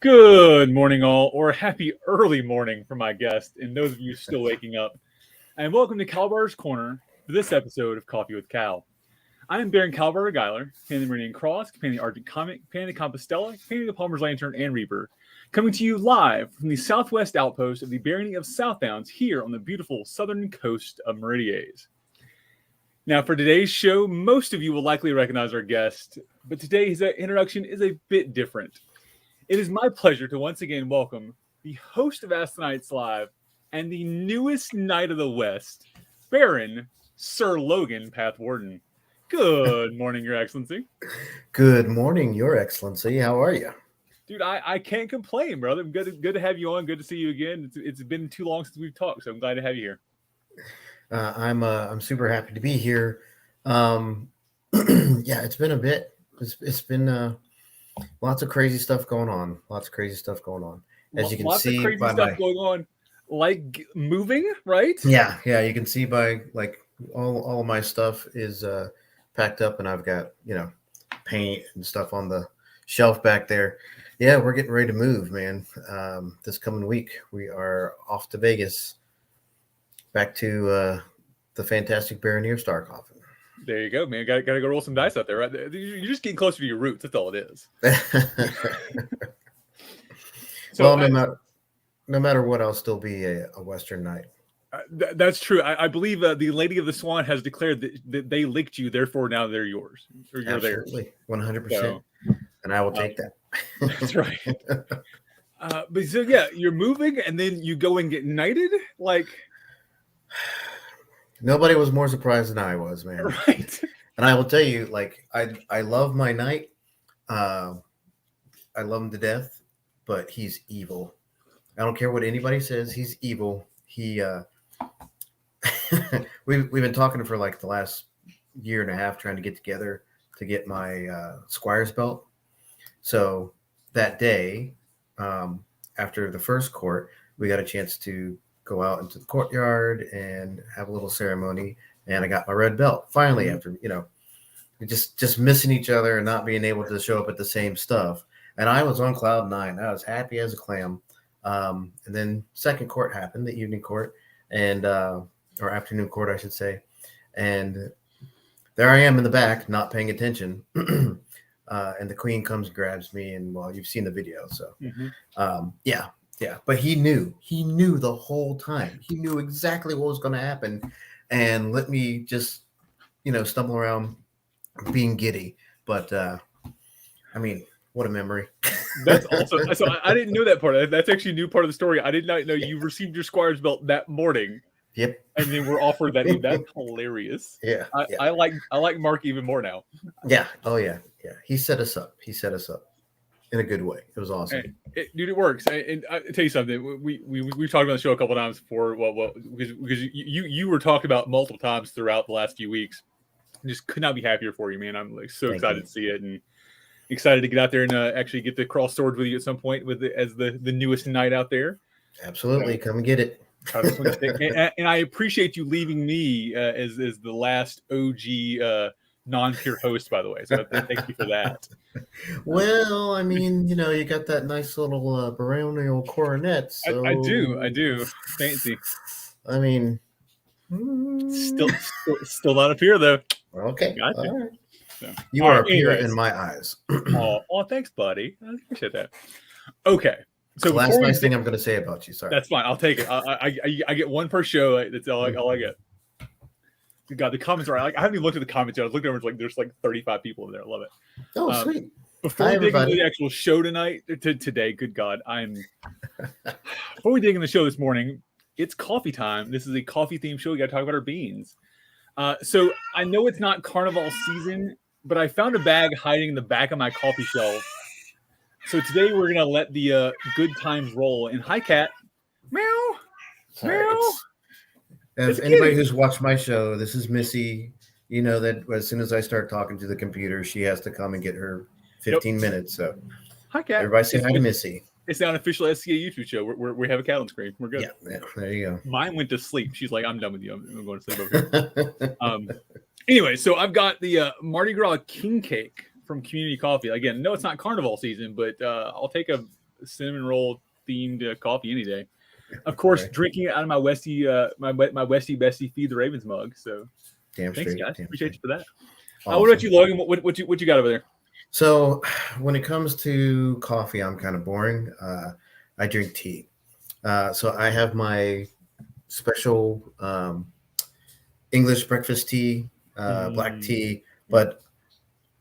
Good morning, all, or happy early morning for my guest, and those of you still waking up. And welcome to Kal-bardr's Corner for this episode of Coffee with Cal. I am Baron Kal-bardr Gellir, companion of the Meridian Cross, companion of the Argent Comet, companion of the Compostela, companion of the Palmer's Lantern, and Reaper, coming to you live from the southwest outpost of the barony of Southdowns here on the beautiful southern coast of Meridies. Now, for today's show, most of you will likely recognize our guest, but today's introduction is a bit different. It is my pleasure to once again welcome the host of Ask the Knights Live and the newest Knight of the West, Baron Sir Logan Pathwarden. Good morning, Your Excellency. Good morning, Your Excellency. How are you? Dude, I can't complain, brother. Good to have you on. Good to see you again. It's been too long since we've talked, so I'm glad to have you here. I'm super happy to be here. Yeah, it's been a bit. It's been lots of crazy stuff going on. As you can see, lots of crazy stuff going on, like moving, right? Yeah. You can see by like all of my stuff is packed up, and I've got paint and stuff on the shelf back there. Yeah, we're getting ready to move, man. This coming week, we are off to Vegas, back to the fantastic Barony of Starcoffin. There you go, man. Got to go roll some dice out there, right? You're just getting closer to your roots. That's all it is. So, well, no matter what, I'll still be a Western Knight. That's true. I believe the Lady of the Swan has declared that they licked you, therefore now they're yours. Or you're absolutely, 100%. And I will take that. That's right. But so yeah, you're moving, and then you go and get knighted, like. Nobody was more surprised than I was, man. Right. And I will tell you, like, I love my knight. I love him to death, but he's evil. I don't care what anybody says. He's evil. He we've been talking for like the last year and a half, trying to get together to get my squire's belt. So that day, after the first court, we got a chance to go out into the courtyard and have a little ceremony, and I got my red belt finally, after just missing each other and not being able to show up at the same stuff. And I was on cloud nine. I was happy as a clam. And then second court happened, the evening court, and or afternoon court, I should say. And there I am in the back, not paying attention. And the queen comes and grabs me, and well, you've seen the video, so yeah, but he knew the whole time. He knew exactly what was going to happen, and let me just, stumble around being giddy. But I mean, what a memory. That's awesome. So I didn't know that part. That's actually a new part of the story. I did not know you received your squire's belt that morning. Yep. And then we're offered that. That's hilarious. Yeah. I like Mark even more now. Yeah. Oh yeah. Yeah. He set us up in a good way. It was awesome. Dude, it works. And I tell you something. We've talked about the show a couple of times before. Well, because you were talked about multiple times throughout the last few weeks. I just could not be happier for you, man. I'm like so excited to see it, and excited to get out there and actually get to cross swords with you at some point as the newest knight out there. Absolutely, come and get it. And I appreciate you leaving me as the last OG non-pure host, by the way. So thank you for that. Well, I mean, you got that nice little baronial coronet. So I do. Fancy. I mean, still not a peer though. Okay. Gotcha. All right. So, you are a peer in my eyes. Oh, thanks, buddy. I appreciate that. Okay. So the last nice thing I'm going to say about you. Sorry. That's fine. I'll take it. I get one per show. That's all I get. God, the comments are I haven't even looked at the comments yet. I was looking over, it's like there's like 35 people in there. I love it. Oh, sweet. Before we dig into the actual show today, good God, before we dig into the show this morning, it's coffee time. This is a coffee themed show. We got to talk about our beans. So I know it's not carnival season, but I found a bag hiding in the back of my coffee shelf. So today we're gonna let the good times roll. And hi, cat. Meow. Meow. If anybody who's watched my show, this is Missy. You know that as soon as I start talking to the computer, she has to come and get her 15 minutes. So hi, cat. Everybody say hi to Missy. It's now an official SCA YouTube show. We have a cat on screen. We're good. Yeah, there you go. Mine went to sleep. She's like, I'm done with you. I'm going to sleep over here. Anyway, so I've got the Mardi Gras King Cake from Community Coffee. Again, no, it's not carnival season, but I'll take a cinnamon roll themed coffee any day. Of course, drinking it out of my Westy my Westy Bestie Feed the Ravens mug. So Damn thanks, straight. guys. Damn Appreciate straight. you for that. Awesome. What about you, Logan? What you got over there? So when it comes to coffee, I'm kind of boring. I drink tea. So I have my special English breakfast tea, black tea. But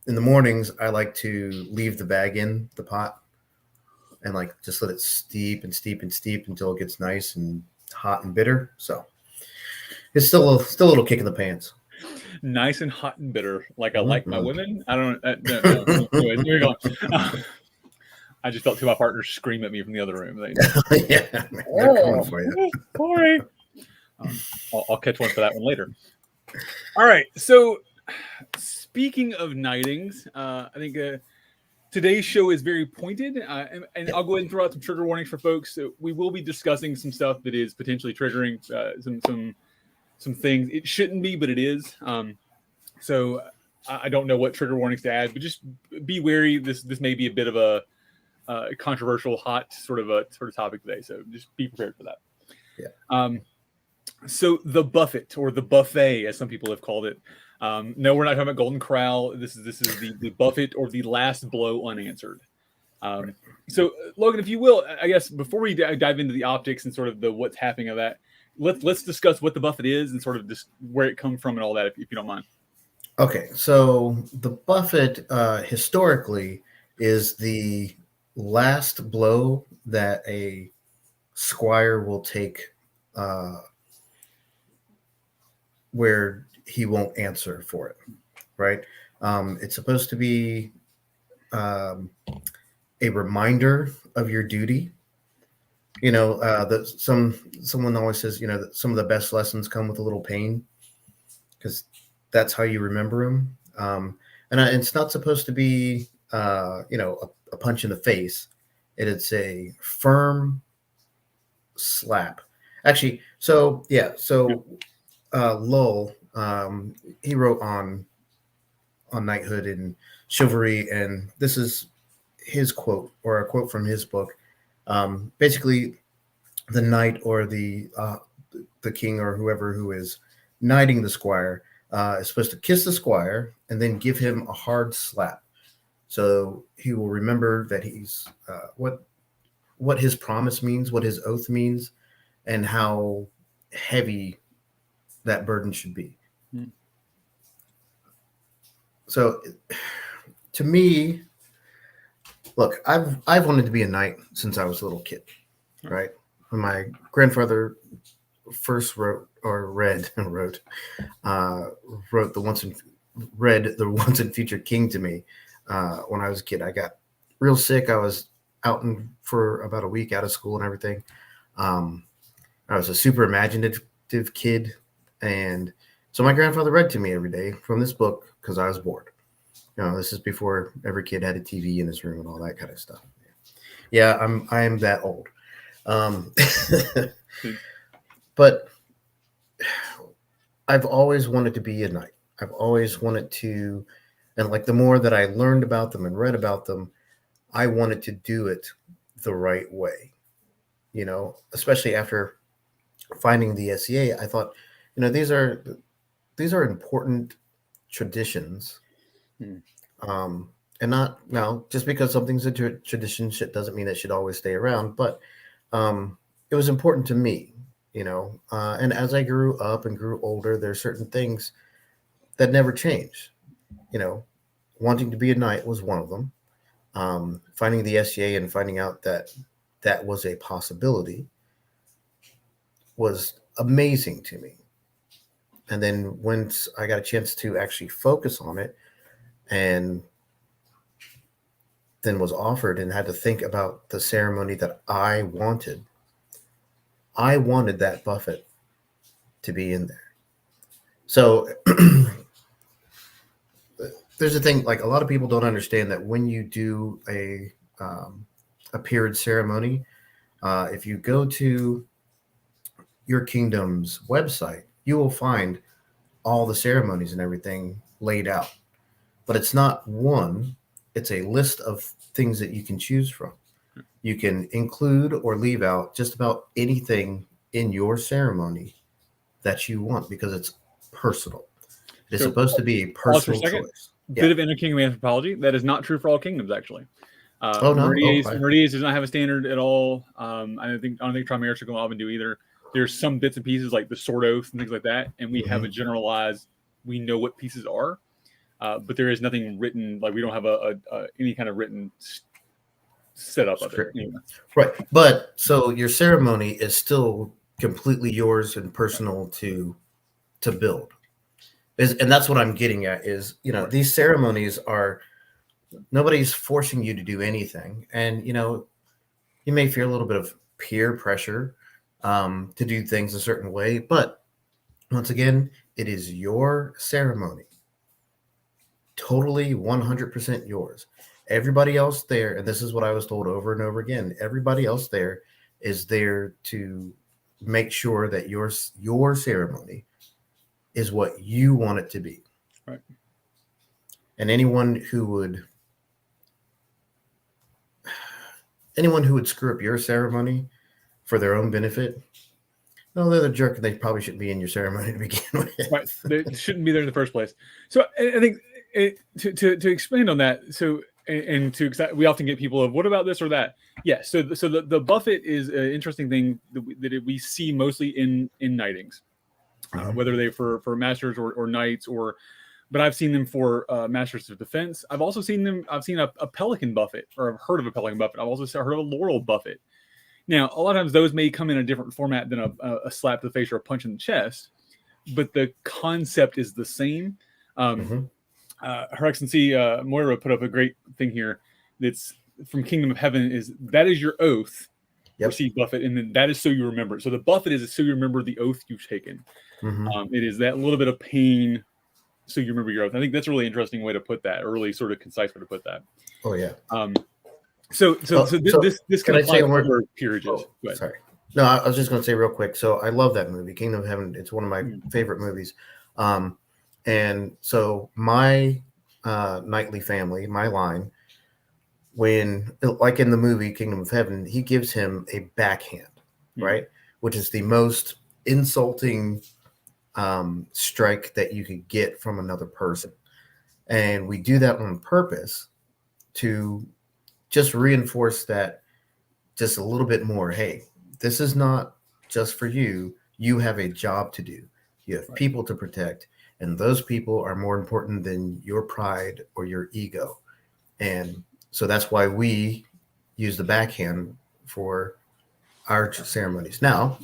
in the mornings, I like to leave the bag in the pot and like just let it steep and steep and steep until it gets nice and hot and bitter. So it's still a little kick in the pants. Nice and hot and bitter, like I like my women. I don't. No. Anyway, here we go. I just felt two of my partners scream at me from the other room. Yeah, they're coming for you. Sorry. I'll catch one for that one later. All right. So, speaking of knightings, I think today's show is very pointed, and I'll go ahead and throw out some trigger warnings for folks. So we will be discussing some stuff that is potentially triggering some things. It shouldn't be, but it is. So I don't know what trigger warnings to add, but just be wary. This may be a bit of a controversial, hot sort of topic today. So just be prepared for that. Yeah. So the buffet, or the buffet, as some people have called it. No, we're not talking about Golden Corral. This is the buffet, or the last blow unanswered. So Logan, if you will, I guess before we dive into the optics and sort of the what's happening of that, let's discuss what the buffet is and sort of just where it comes from and all that, if you don't mind. Okay, so the buffet historically is the last blow that a squire will take, where he won't answer for it, right? It's supposed to be a reminder of your duty. You know, that someone always says, you know, that some of the best lessons come with a little pain, because that's how you remember them. And it's not supposed to be, you know, a punch in the face. It's a firm slap. Actually, so yeah, so Lull, he wrote on knighthood and chivalry, and this is his quote, or a quote from his book. Basically, the knight, or the king, or whoever who is knighting the squire, is supposed to kiss the squire and then give him a hard slap, so he will remember that he's what his promise means, what his oath means, and how heavy that burden should be. So, to me, look, I've wanted to be a knight since I was a little kid, right? When my grandfather first read the Once and Future King to me when I was a kid. I got real sick. I was out for about a week out of school and everything. I was a super imaginative kid, and so my grandfather read to me every day from this book because I was bored. You know, this is before every kid had a TV in his room and all that kind of stuff. Yeah, I am that old. But I've always wanted to be a knight. I've always wanted to, and like the more that I learned about them and read about them, I wanted to do it the right way. You know, especially after finding the SCA, I thought, you know, these are important traditions. And not now, just because something's a tradition doesn't mean it should always stay around. But it was important to me, you know. And as I grew up and grew older, there are certain things that never change. You know, wanting to be a knight was one of them. Finding the SCA and finding out that was a possibility was amazing to me. And then once I got a chance to actually focus on it, and then was offered and had to think about the ceremony that I wanted that buffet to be in there. So there's a thing, like a lot of people don't understand that when you do a peerage ceremony, if you go to your kingdom's website, you will find all the ceremonies and everything laid out. But it's not one, it's a list of things that you can choose from. You can include or leave out just about anything in your ceremony that you want because it's personal. It's So supposed to be a pause for a personal second. choice. Bit Yeah. of inter-kingdom anthropology. That is not true for all kingdoms, actually. Oh no. Meridies does not have a standard at all. I don't think Trimeria will often do either. There's some bits and pieces like the sword oath and things like that, and we have a generalized. We know what pieces are, but there is nothing written. Like we don't have any kind of written setup of it. Anyway. Right, but so your ceremony is still completely yours and personal to build. And that's what I'm getting at is, these ceremonies are, nobody's forcing you to do anything. And, you may feel a little bit of peer pressure to do things a certain way. But once again, it is your ceremony. Totally 100% yours. Everybody else there, and this is what I was told over and over again, everybody else there is there to make sure that your ceremony is what you want it to be. Right. And anyone who would screw up your ceremony for their own benefit, no, they're the jerk, and they probably shouldn't be in your ceremony to begin with. Right, they shouldn't be there in the first place. So I think to expand on that, so we often get people of what about this or that? Yeah, so the buffet is an interesting thing that we see mostly in knightings, whether they for masters or knights but I've seen them for masters of defense. I've also seen I've seen a pelican buffet, or I've heard of a pelican buffet. I've also heard of a laurel buffet. Now, a lot of times those may come in a different format than a slap to the face or a punch in the chest, but the concept is the same. Her Excellency Moira put up a great thing here that's from Kingdom of Heaven, that is your oath, receive buffet, and then that is so you remember it. So the buffet is so you remember the oath you've taken. It is that little bit of pain so you remember your oath. I think that's a really interesting way to put that, or really sort of concise way to put that. Oh, yeah. So this can apply to other peerages. Sorry. No, I was just going to say real quick. So I love that movie, Kingdom of Heaven. It's one of my favorite movies. And so my knightly family, my line, when, like in the movie Kingdom of Heaven, he gives him a backhand, right? Which is the most insulting strike that you could get from another person. And we do that on purpose to just reinforce that just a little bit more. Hey, this is not just for you. You have a job to do. You have people to protect, and those people are more important than your pride or your ego. And so that's why we use the backhand for our ceremonies. Now,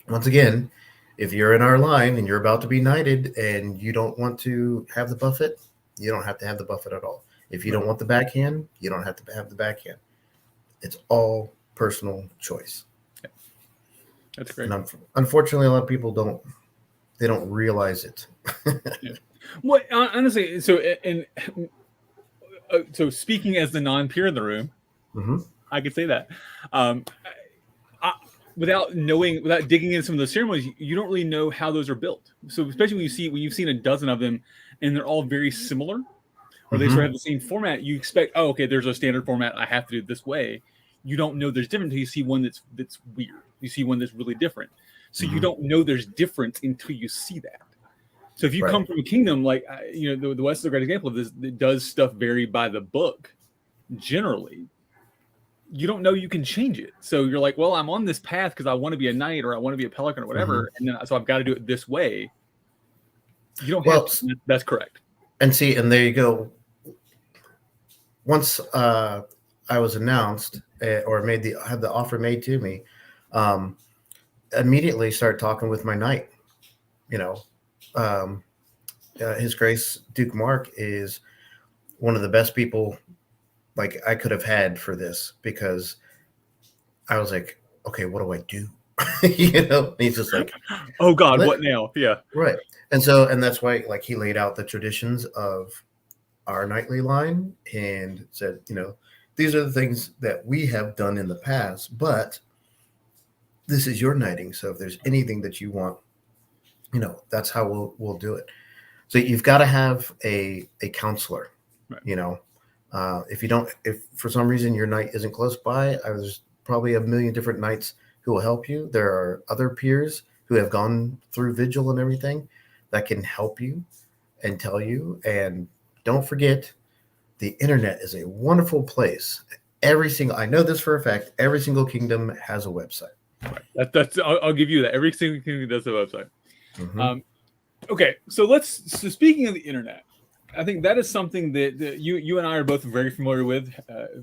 once again, if you're in our line and you're about to be knighted and you don't want to have the buffet, you don't have to have the buffet at all. If you don't want the backhand, you don't have to have the backhand. It's all personal choice. Yeah. That's great. And unfortunately, a lot of people don't realize it. Well, honestly, so so speaking as the non-peer in the room, I could say that. Without digging into some of those ceremonies, you don't really know how those are built. So especially when you've seen a dozen of them and they're all very similar, or they sort of have the same format, you expect, oh, okay, there's a standard format, I have to do it this way. You don't know there's different until you see one that's weird. You see one that's really different. So you don't know there's difference until you see that. So if you come from a kingdom like the West is a great example of this, that does stuff vary by the book generally. You don't know you can change it. So you're like, well, I'm on this path because I want to be a knight or I want to be a pelican or whatever. And then so I've got to do it this way. You don't have to. That's correct. And see, and there you go. Once I was announced or had the offer made to me, immediately started talking with my knight. His Grace Duke Mark is one of the best people like I could have had for this, because I was like, okay, what do I do? And he's just like, oh God, what now? Yeah. Right. And that's why like he laid out the traditions of our knightly line and said, these are the things that we have done in the past, but this is your knighting. So if there's anything that you want, that's how we'll do it. So you've got to have a counselor, right. If for some reason your knight isn't close by, there's probably a million different knights who will help you. There are other peers who have gone through vigil and everything that can help you and tell you. And don't forget, the internet is a wonderful place. I know this for a fact, every single kingdom has a website. Right. I'll give you that. Every single kingdom does a website. Mm-hmm. Okay, so speaking of the internet, I think that is something that you and I are both very familiar with,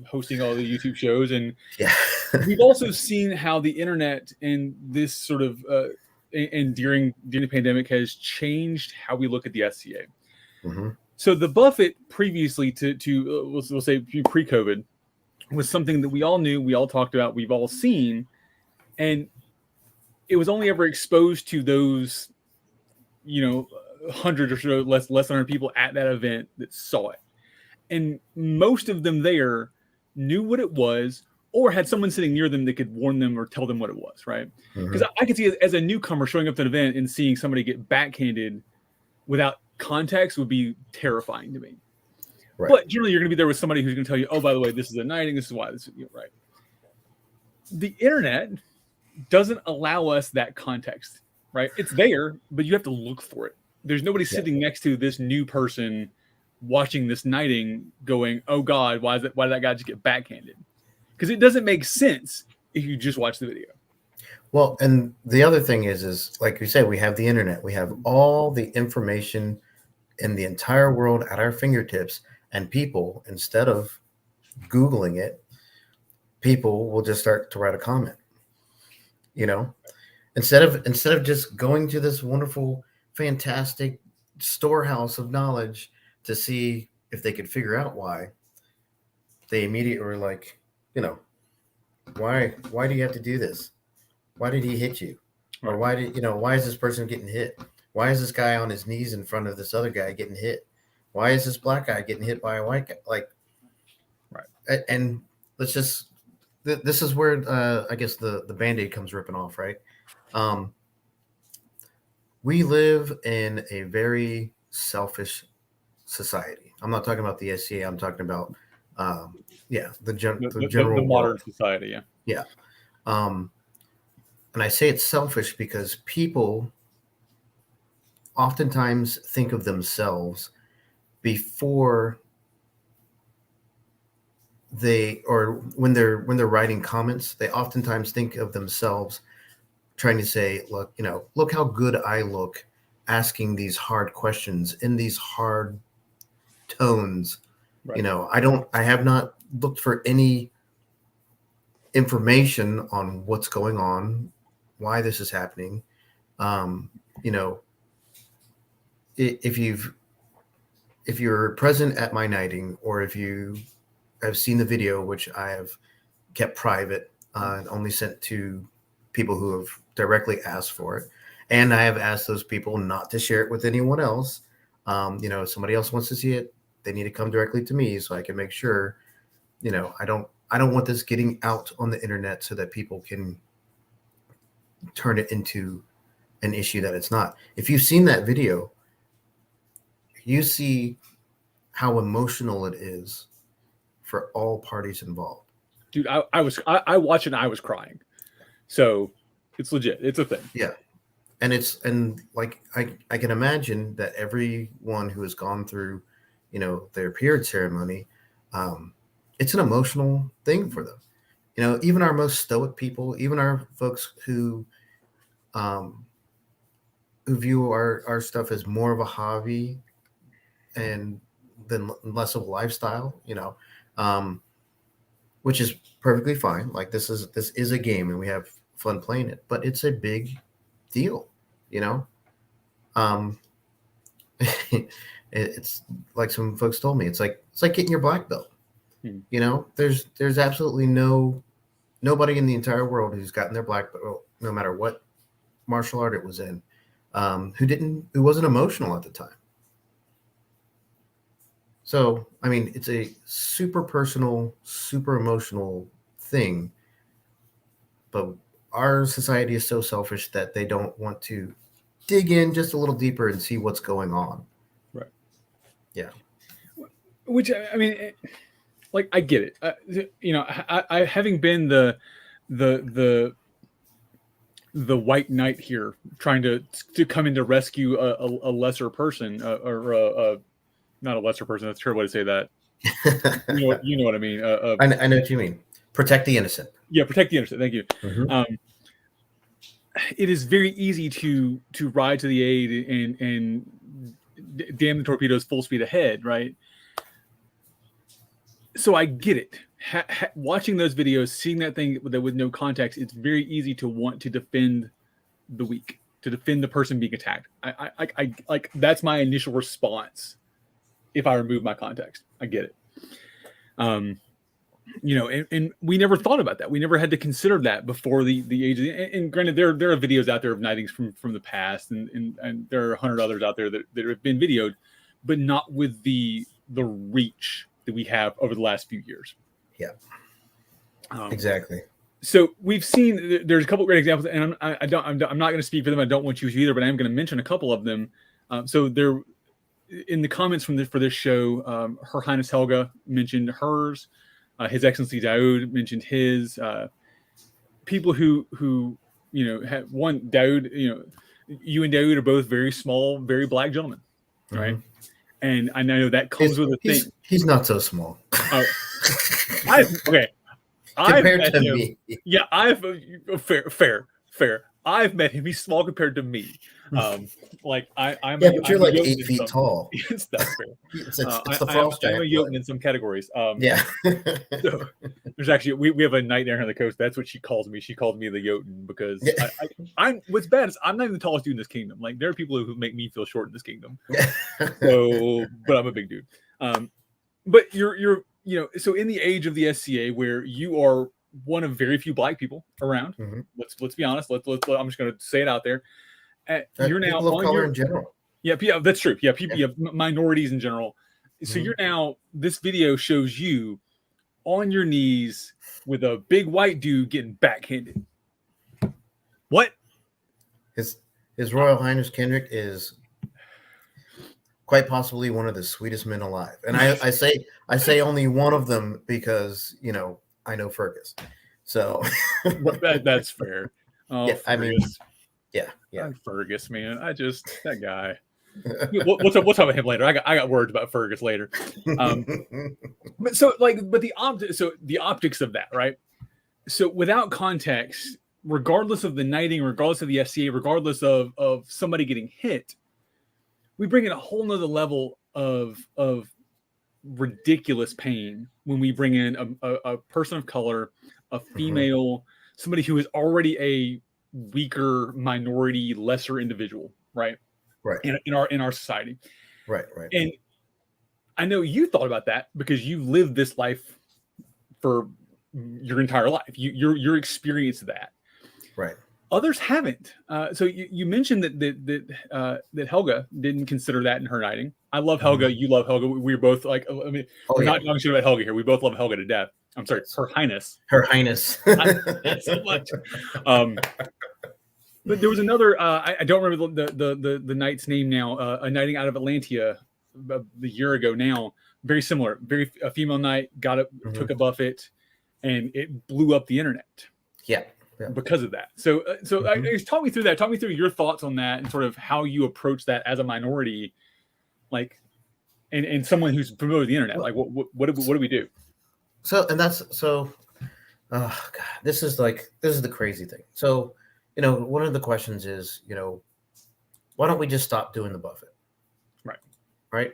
hosting all the YouTube shows, and Yeah. we've also seen how the internet and this sort of and during the pandemic has changed how we look at the SCA. Mm-hmm. So the Buffett previously to we'll say pre-COVID was something that we all knew, we all talked about, we've all seen, and it was only ever exposed to those, 100 or so less than 100 people at that event that saw it, and most of them there knew what it was or had someone sitting near them that could warn them or tell them what it was, right? Because I could see as a newcomer showing up to an event and seeing somebody get backhanded without context would be terrifying to me. Right. But generally, you're going to be there with somebody who's going to tell you, oh, by the way, this is a knighting, this is why, this is, right. The internet doesn't allow us that context, right? It's there, but you have to look for it. There's nobody sitting next to this new person watching this knighting going, oh God, why did that guy just get backhanded? Because it doesn't make sense if you just watch the video. Well, and the other thing is like you said, we have the internet. We have all the information in the entire world at our fingertips, and people, instead of Googling it, people will just start to write a comment. Instead of just going to this wonderful, fantastic storehouse of knowledge to see if they could figure out why, they immediately were like, why do you have to do this? Why did he hit you? Or why is this person getting hit? Why is this guy on his knees in front of this other guy getting hit? Why is this black guy getting hit by a white guy? Right. And let's just, this is where I guess the Band-Aid comes ripping off, right? We live in a very selfish society. I'm not talking about the SCA. I'm talking about, the general modern society. Yeah. And I say it's selfish because people oftentimes think of themselves before when they're writing comments, they oftentimes think of themselves trying to say, look how good I look asking these hard questions in these hard tones. Right. I have not looked for any information on what's going on, why this is happening. If you're present at my knighting, or if you have seen the video, which I have kept private and only sent to people who have directly asked for it, and I have asked those people not to share it with anyone else. If somebody else wants to see it, they need to come directly to me so I can make sure, I don't want this getting out on the internet so that people can turn it into an issue that it's not. If you've seen that video, you see how emotional it is for all parties involved. Dude, I watched it and I was crying. So it's legit. It's a thing. Yeah. And I can imagine that everyone who has gone through, their period ceremony, it's an emotional thing for them. Even our most stoic people, even our folks who view our stuff as more of a hobby and then less of a lifestyle, which is perfectly fine. Like this is a game and we have fun playing it, but it's a big deal, it's like some folks told me, it's like getting your black belt. There's absolutely nobody in the entire world who's gotten their black belt, no matter what martial art it was in, who wasn't emotional at the time. So, I mean, it's a super personal, super emotional thing, but our society is so selfish that they don't want to dig in just a little deeper and see what's going on. Right. Yeah. Which, I mean, like I get it. You know, I having been the white knight here, trying to come in to rescue a lesser person, or not a lesser person. That's a terrible way to say that. You know what I mean. I know what you mean. Protect the innocent. Yeah, protect the innocent. Thank you. Mm-hmm. It is very easy to ride to the aid and damn the torpedoes full speed ahead, right? So I get it. Watching those videos, seeing that thing with no context, it's very easy to want to defend the weak, to defend the person being attacked. I like that's my initial response. If I remove my context, I get it. You know, and we never thought about that. We never had to consider that before the age of and granted, there are videos out there of knightings from the past, and there are 100 others out there that have been videoed, but not with the reach that we have over the last few years. Yeah, exactly. So we've seen there's a couple of great examples, and I'm not going to speak for them. I don't want you to either, but I am going to mention a couple of them. So there, in the comments for this show, Her Highness Helga mentioned hers. His Excellency Daoud mentioned his. People who you know have one Daoud. You know, you and Daoud are both very small, very black gentlemen, right? Mm-hmm. And I know that comes with a thing. He's not so small. Okay. Compared to me. Yeah, fair. I've met him. He's small compared to me. Like I'm. Yeah, but you're like 8 feet tall. That's fair. It's the frost I'm a Jotun in some categories. Yeah. So there's actually we have a knight there on the coast. That's what she calls me. She called me the Jotun because I'm. What's bad is I'm not even the tallest dude in this kingdom. Like there are people who make me feel short in this kingdom. So, but I'm a big dude. But you're you know, so in the age of the SCA where you are one of very few black people around, mm-hmm. let's be honest. I'm just going to say it out there. You're now people of color in general. Yeah, that's true. Yeah, people, yeah, minorities in general. So mm-hmm. You're now. This video shows you on your knees with a big white dude getting backhanded. What? His Royal Highness Kendrick is quite possibly one of the sweetest men alive, and I say only one of them because you know I know Fergus, so that's fair. Oh, yeah, Fergus. I mean, yeah, Fergus, man, that guy. We'll talk about him later. I got words about Fergus later. But the optics of that, right? So without context, regardless of the knighting, regardless of the SCA, regardless of somebody getting hit, we bring in a whole nother level of ridiculous pain when we bring in a person of color, a female, somebody who is already a weaker minority, lesser individual, right? Right. In our society. Right. And I know you thought about that because you lived this life for your entire life. You're experienced that. Right. Others haven't. So you mentioned that Helga didn't consider that in her knighting. I love Helga. Mm-hmm. You love Helga. We're both like. I mean, we're not talking shit about Helga here. We both love Helga to death. I'm sorry, Her Highness. Her Highness. So much. But there was another. I don't remember the knight's name now. A knighting out of Atlantia a year ago now. Very similar. A female knight took a buffet, and it blew up the internet. Yeah. Because of that. So talk me through that. Talk me through your thoughts on that and sort of how you approach that as a minority, like, and someone who's familiar with the internet. Like, what do we do? Oh God, this is the crazy thing. So, you know, one of the questions is, you know, why don't we just stop doing the buffet? Right.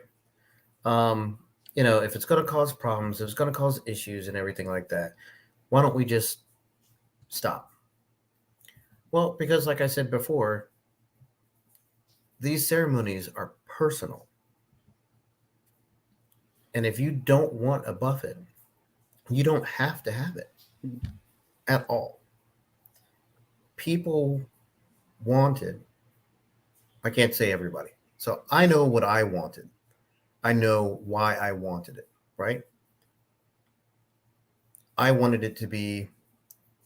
You know, if it's going to cause problems, if it's going to cause issues and everything like that, why don't we just stop? Well, because like I said before, these ceremonies are personal. And if you don't want a buffet, you don't have to have it at all. People wanted, I can't say everybody. So I know what I wanted. I know why I wanted it, right? I wanted it to be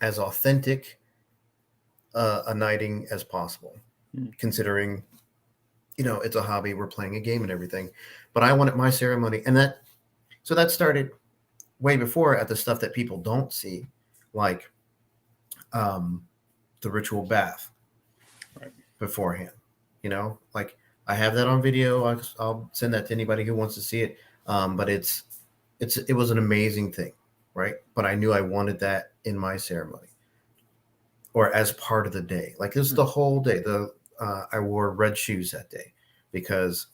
as authentic a knighting as possible, considering, you know, it's a hobby, we're playing a game and everything. But I wanted my ceremony, and that started way before at the stuff that people don't see, like the ritual bath Right. beforehand. Like I have that on video. I'll send that to anybody who wants to see it. But it was an amazing thing, right? But I knew I wanted that in my ceremony or as part of the day. Like this is the whole day. I wore red shoes that day because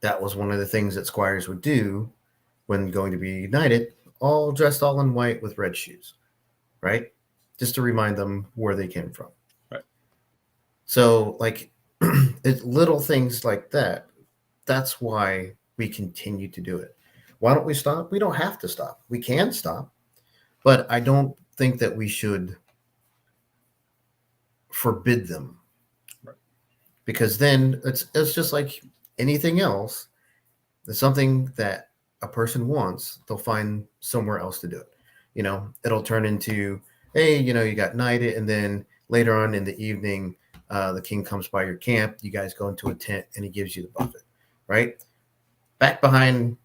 that was one of the things that squires would do when going to be united, all dressed all in white with red shoes, right? Just to remind them where they came from. Right. So like it's little things like that. That's why we continue to do it. Why don't we stop? We don't have to stop. We can stop, but I don't think that we should forbid them. Right. Because then it's just like anything else. There's something that a person wants, they'll find somewhere else to do it. It'll turn into, hey, you got knighted, and then later on in the evening, the king comes by your camp. You guys go into a tent, and he gives you the buffet, right? Back behind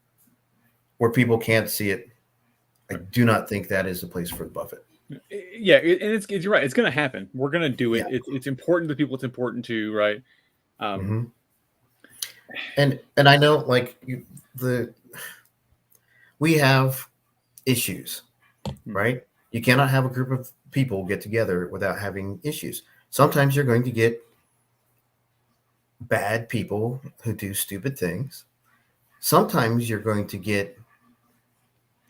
where people can't see it, I do not think that is the place for the buffet. Yeah, and you're right. It's going to happen. We're going to do it. Yeah. It's important to people. It's important to, right? And I know, like we have issues, right? You cannot have a group of people get together without having issues. Sometimes you're going to get bad people who do stupid things. Sometimes you're going to get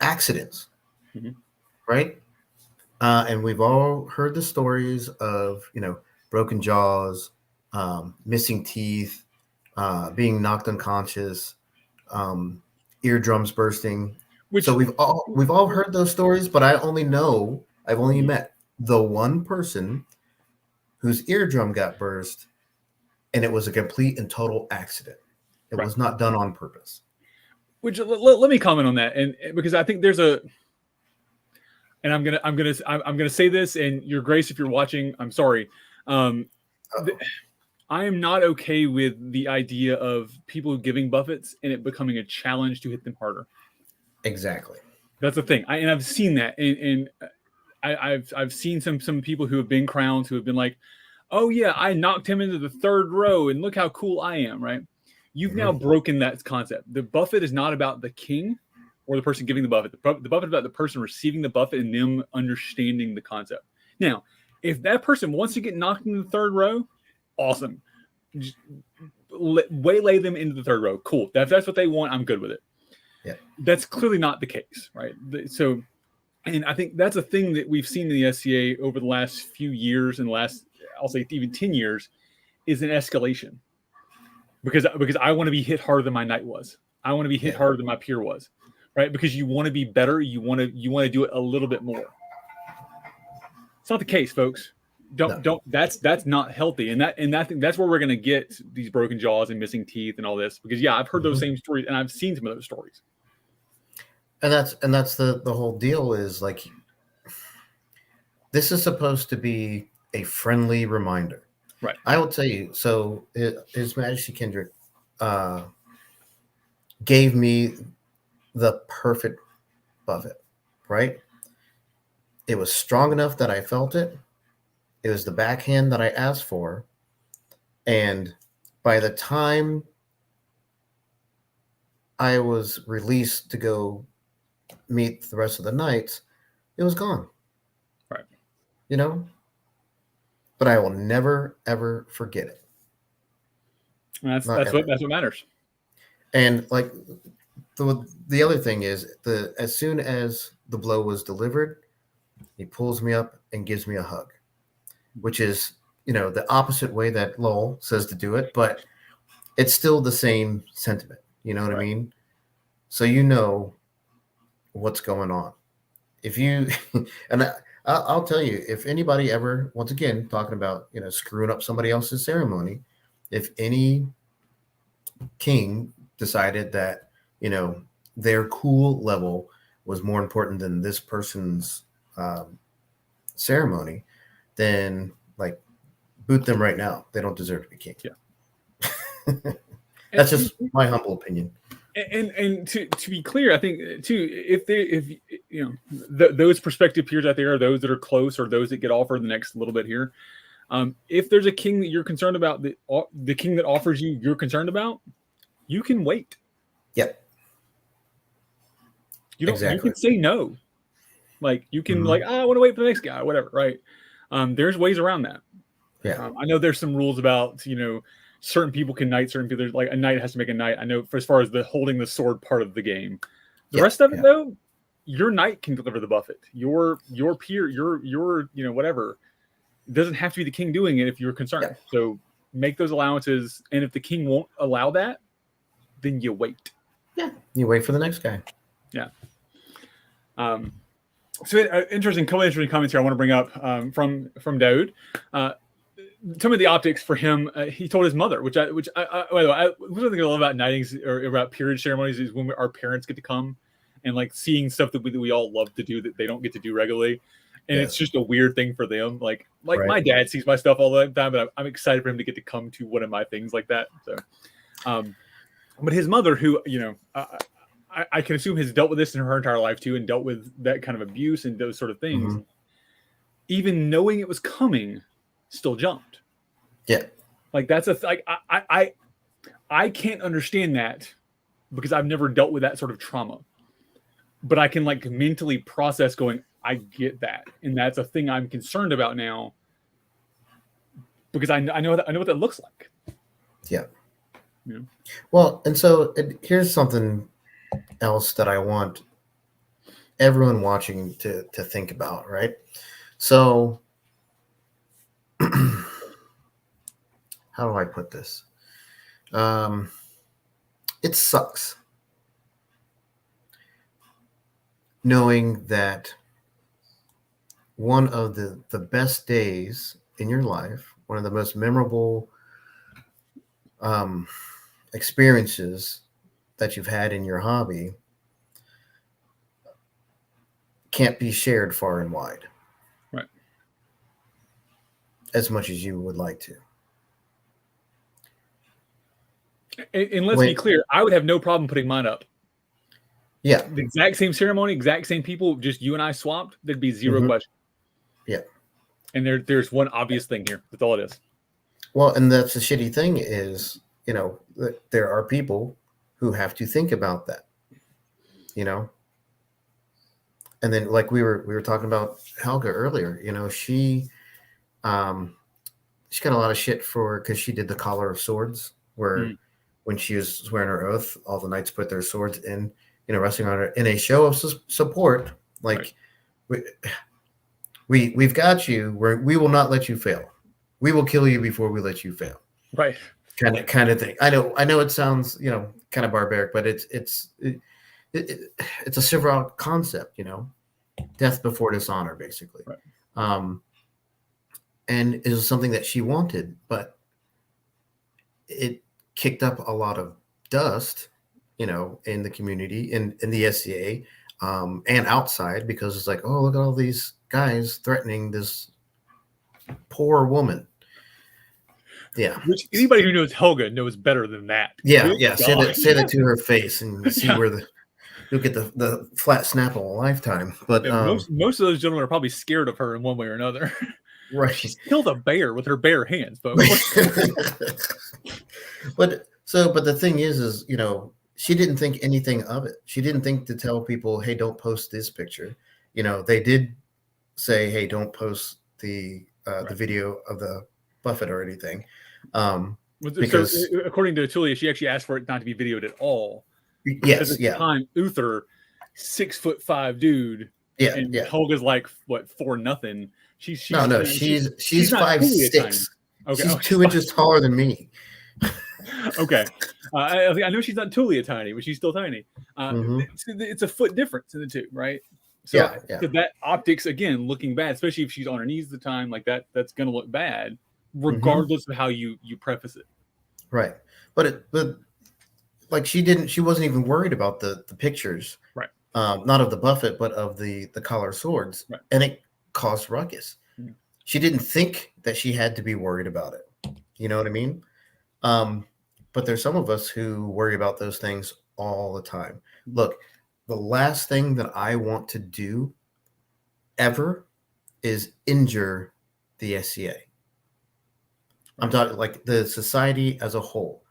accidents, right? And we've all heard the stories of, broken jaws, missing teeth, being knocked unconscious, eardrums bursting. So we've all heard those stories, but I've only met the one person whose eardrum got burst, and it was a complete and total accident. It was not done on purpose. Which let me comment on that, and because I think there's and I'm gonna say this, and Your Grace, if you're watching, I'm sorry. I am not okay with the idea of people giving buffets and it becoming a challenge to hit them harder. Exactly. That's the thing. I've seen that, and I've seen some people who have been crowns who have been like, oh yeah, I knocked him into the third row, and look how cool I am, right? You've now broken that concept. The buffet is not about the king or the person giving the buffet. The buffet is about the person receiving the buffet and them understanding the concept. Now, if that person wants to get knocked into the third row, awesome. Just waylay them into the third row. Cool. If that's what they want, I'm good with it. Yeah. That's clearly not the case, right? So, and I think that's a thing that we've seen in the SCA over the last few years and I'll say even 10 years, is an escalation. Because I want to be hit harder than my knight was. I want to be hit harder than my peer was, right? Because you want to be better. You want to do it a little bit more. It's not the case, folks. Don't. That's not healthy. And I think that's where we're going to get these broken jaws and missing teeth and all this. Because I've heard those same stories, and I've seen some of those stories. And that's the whole deal is like, this is supposed to be a friendly reminder. Right. I will tell you. So His Majesty Kendrick gave me the perfect buffet, right? It was strong enough that I felt it. It was the backhand that I asked for. And by the time I was released to go meet the rest of the knights, it was gone. Right. But I will never, ever forget it. That's what matters. And like the other thing is, as soon as the blow was delivered, he pulls me up and gives me a hug, which is, the opposite way that Lowell says to do it, but it's still the same sentiment. You know what I mean? So what's going on. If you and I'll tell you, if anybody ever, once again, talking about, screwing up somebody else's ceremony, if any king decided that, their cool level was more important than this person's ceremony, then like boot them right now. They don't deserve to be king. Yeah. That's just my humble opinion. And to be clear, I think too, if those prospective peers out there are those that are close or those that get offered the next little bit here. If there's a king that you're concerned about, the king that offers you're concerned about, you can wait. Yep. You can say no. Like you can I want to wait for the next guy, whatever, right? There's ways around that. Yeah. I know there's some rules about, certain people can knight certain people. There's like a knight has to make a knight. I know as far as the holding the sword part of the game. The rest of it though, your knight can deliver the buffet. Your peer, your whatever. It doesn't have to be the king doing it if you're concerned. Yeah. So make those allowances. And if the king won't allow that, then you wait. Yeah. You wait for the next guy. Yeah. So interesting comments here I want to bring up from Daoud. Some of the optics for him, he told his mother, which by the way, one thing I love about knightings or about period ceremonies is when our parents get to come and like seeing stuff that we all love to do that they don't get to do regularly. And it's just a weird thing for them. Like my dad sees my stuff all the time, but I'm excited for him to get to come to one of my things like that. So, but his mother, who, I can assume has dealt with this in her entire life too, and dealt with that kind of abuse and those sort of things. Even knowing it was coming, still jumped. Yeah, like that's I can't understand that because I've never dealt with that sort of trauma. But I can like mentally process going, I get that, and that's a thing I'm concerned about now because I know what that looks like. Yeah. Well, and so here's something else that I want everyone watching to think about, right? So how do I put this? It sucks knowing that one of the best days in your life, one of the most memorable experiences that you've had in your hobby can't be shared far and wide. Right. As much as you would like to. And let's be clear, I would have no problem putting mine up. Yeah. The exact same ceremony, exact same people, just you and I swapped, there'd be zero question. Yeah. And there's one obvious thing here. That's all it is. Well, and that's the shitty thing is, there are people who have to think about that, and then like we were talking about Helga earlier, she got a lot of shit because she did the Collar of Swords where when she was swearing her oath, all the knights put their swords in, resting on her in a show of support. Like we've got you where we will not let you fail. We will kill you before we let you fail. Right. Kind of thing. I know it sounds, kind of barbaric, but it's a Chivalric concept, death before dishonor, basically. Right. And it was something that she wanted, but it kicked up a lot of dust, in the community, in the SCA, and outside, because it's like, oh, look at all these guys threatening this poor woman. Yeah. Which anybody who knows Helga knows better than that. Yeah, yeah. Say that to her face and see where you'll get the flat snap of a lifetime. But most of those gentlemen are probably scared of her in one way or another. Right. She's killed a bear with her bare hands, folks. But the thing is, she didn't think anything of it. She didn't think to tell people, hey, don't post this picture. They did say, hey, don't post the video of the buffet or anything. Because according to Tulia, she actually asked for it not to be videoed at all. Yes, at the time, Uther, 6'5" dude. Yeah, and yeah. Helga's like what 4'0". She's 5'6". Okay, she's 2 inches taller than me. Okay, I know she's not Tulia tiny, but she's still tiny. It's a foot difference in the two, right? So that optics again looking bad, especially if she's on her knees at the time, like that's gonna look bad, regardless of how you preface it. Right, but like she wasn't even worried about the pictures, right? Not of the buffet, but of the Collar Swords, right. And it caused ruckus. She didn't think that she had to be worried about it. You know what I mean? But there's some of us who worry about those things all the time. Look, the last thing that I want to do ever is injure the SCA. I'm talking like the society as a whole.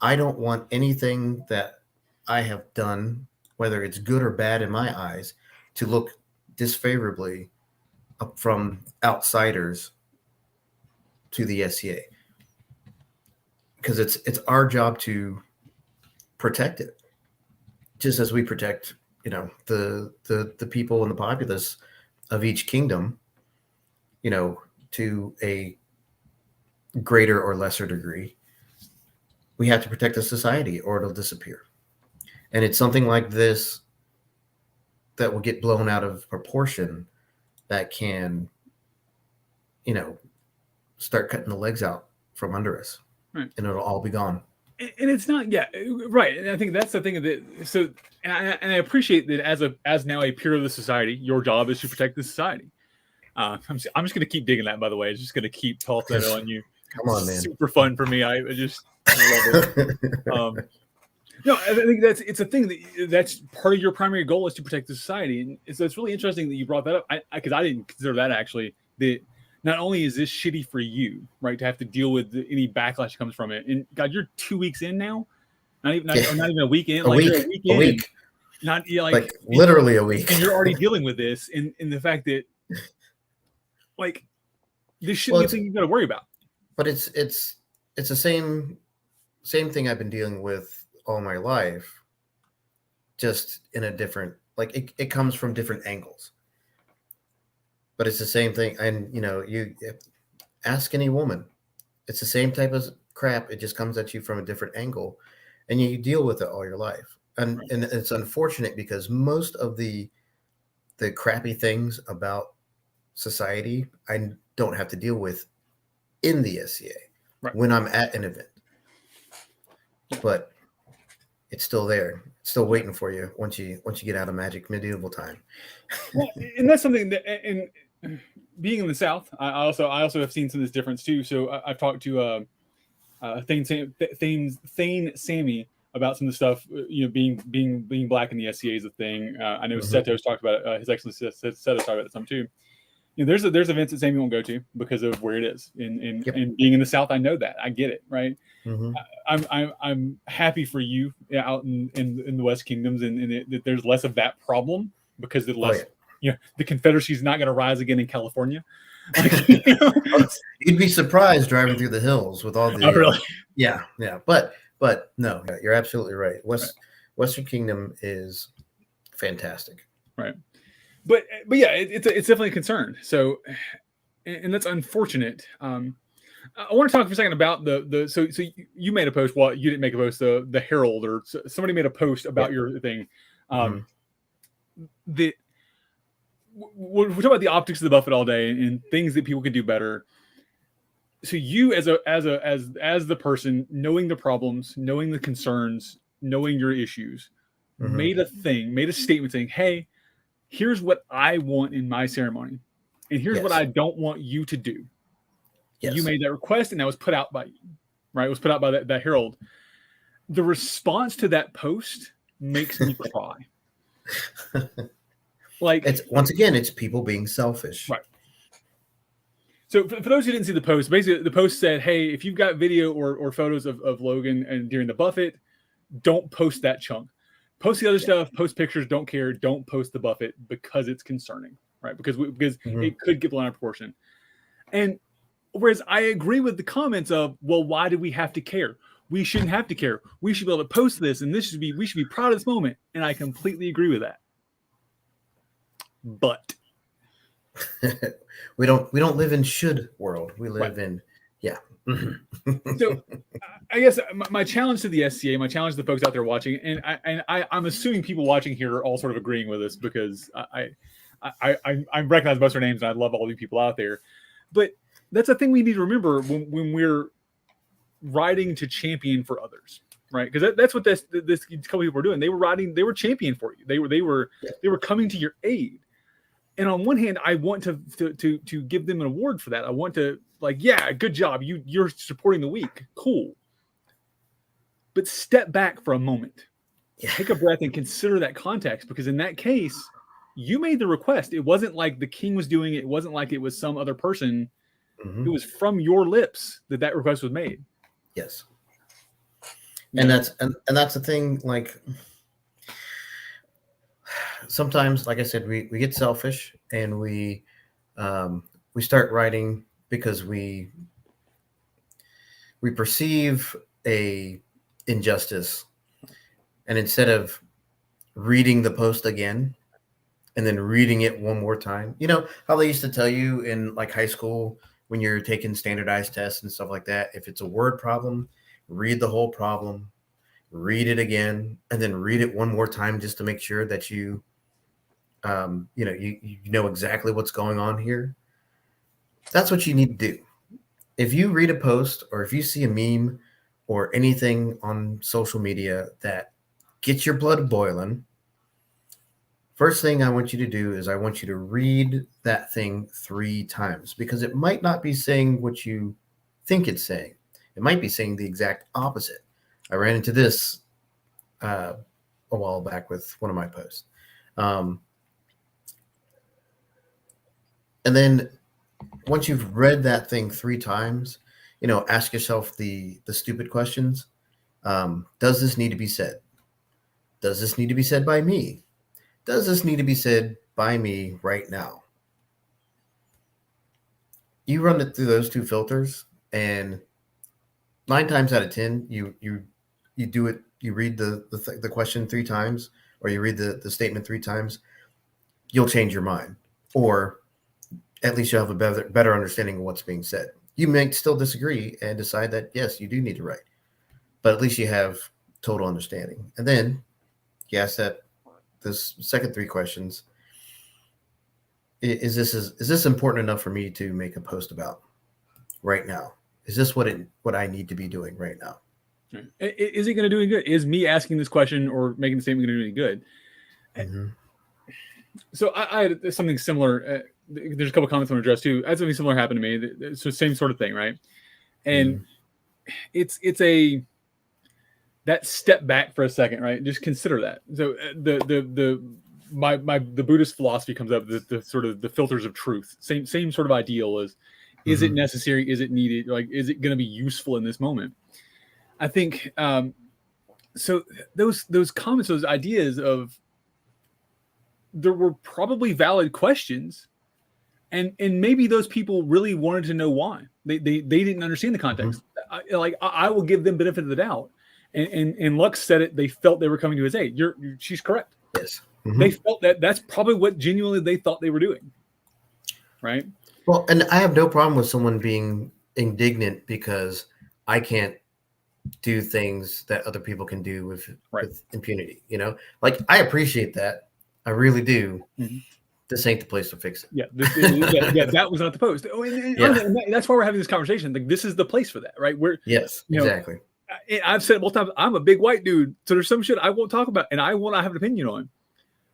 I don't want anything that I have done, whether it's good or bad in my eyes, to look disfavorably from outsiders to the SCA. Because it's our job to protect it, just as we protect, the people and the populace of each kingdom, to a greater or lesser degree. We have to protect the society or it'll disappear. And it's something like this that will get blown out of proportion that can, start cutting the legs out from under us, right. And it'll all be gone. And it's not, right. And I think that's the thing that, so, and I appreciate that as now a peer of the society, your job is to protect the society. I'm just going to keep digging that, by the way. It's just going to keep tossing that on you. Come on, man. Super fun for me. I just love it. No, I think it's a thing that's part of your primary goal is to protect the society. And so it's really interesting that you brought that up, because I didn't consider that actually. That not only is this shitty for you, right, to have to deal with any backlash that comes from it. And God, you're 2 weeks in now, not even a week in, a week. Not like literally a week, and you're already dealing with this, and the fact that like this shouldn't be something you've got to worry about. But it's the same thing I've been dealing with all my life, just in a different, like it comes from different angles. But it's the same thing. And you ask any woman, it's the same type of crap. It just comes at you from a different angle, and you deal with it all your life. And right. And it's unfortunate because most of the crappy things about society I don't have to deal with in the SCA, right, when I'm at an event. But it's still there. It's still waiting for you once you get out of magic medieval time. Well, and that's something that, and being in the South, I also have seen some of this difference too. So I've talked to Thane Sammy about some of the stuff, being black in the SCA is a thing. I know Seto's talked about it. His Excellency Seto's talked about it some too. There's events that Sammy won't go to because of where it is. And being in the South, I know that. I get it, right? Mm-hmm. I'm happy for you out in the West Kingdoms, and that there's less of that problem because the less, the Confederacy is not going to rise again in California. You'd be surprised driving through the hills with all the. Oh, really? Yeah. But no, you're absolutely right. Western Kingdom is fantastic. Right. But yeah, it's definitely a concern. So, and that's unfortunate. I want to talk for a second about so you made a post. Well, you didn't make a post. The Herald or somebody made a post about your thing. We're talking about the optics of the buffet all day and things that people could do better. So you as the person knowing the problems, knowing the concerns, knowing your issues, made a statement saying, "Hey, here's what I want in my ceremony, and here's what I don't want you to do." Yes. You made that request, and that was put out by you, right? It was put out by that Herald. The response to that post makes me cry. It's people being selfish, right? So for those who didn't see the post, basically the post said, "Hey, if you've got video or photos of Logan and during the buffet, don't post that chunk. Post the other stuff, post pictures, don't care. Don't post the buffet because it's concerning, right? Because it could get blown out of proportion." And whereas I agree with the comments of, well, why do we have to care? We shouldn't have to care. We should be able to post this, and we should be proud of this moment. And I completely agree with that. But we don't live in should world. We live in So I guess my challenge to the SCA, my challenge to the folks out there watching, and I'm assuming people watching here are all sort of agreeing with us because I recognize most of their names and I love all you people out there. But that's a thing we need to remember when we're riding to champion for others, right? Because that's what this couple people were doing. They were championing for you. They were coming to your aid. And on one hand, I want to give them an award for that. I want to good job. You're supporting the weak. Cool. But step back for a moment. take a breath and consider that context, because in that case, you made the request. It wasn't like the king was doing it. It wasn't like it was some other person. Mm-hmm. It was from your lips that request was made. Yes. And that's the thing. Like, sometimes, like I said, we get selfish and we start writing because we perceive a injustice, and instead of reading the post again and then reading it one more time, you know how they used to tell you in like high school when you're taking standardized tests and stuff like that, if it's a word problem, read the whole problem, read it again, and then read it one more time just to make sure that you know exactly what's going on here. That's what you need to do. If you read a post or if you see a meme or anything on social media that gets your blood boiling, first thing I want you to do is I want you to read that thing 3 times, because it might not be saying what you think it's saying. It might be saying the exact opposite. I ran into this a while back with one of my posts. And then once you've read that thing 3 times, ask yourself the stupid questions. Does this need to be said? Does this need to be said by me? Does this need to be said by me right now? You run it through those 2 filters, and 9 times out of 10, you do it. You read the question 3 times, or you read the statement 3 times. You'll change your mind, or at least you'll have a better understanding of what's being said. You may still disagree and decide that, yes, you do need to write, but at least you have total understanding. And then you ask this second 3 questions. Is this important enough for me to make a post about right now? Is this what I need to be doing right now? Is it going to do any good? Is me asking this question or making the statement going to do any good? Mm-hmm. So I had something similar. There's a couple comments I want to address too. I had something similar happen to me. So same sort of thing, right? And it's that step back for a second, right? Just consider that. So the Buddhist philosophy comes up, the sort of the filters of truth. Same sort of ideal is it necessary? Is it needed? Like, is it going to be useful in this moment? I think so. Those comments, those ideas of there were probably valid questions, and maybe those people really wanted to know why. They didn't understand the context. I will give them benefit of the doubt. And Lux said it. They felt they were coming to his aid. She's correct. Yes. They felt that's probably what genuinely they thought they were doing. Right. Well, and I have no problem with someone being indignant because I can't do things that other people can do with impunity. Like, I appreciate that. I really do. This ain't the place to fix it. Yeah, that was not the post. And that's why we're having this conversation. Like, this is the place for that, right? Exactly. I've said it multiple times. I'm a big white dude, so there's some shit I won't talk about, and I want to have an opinion on.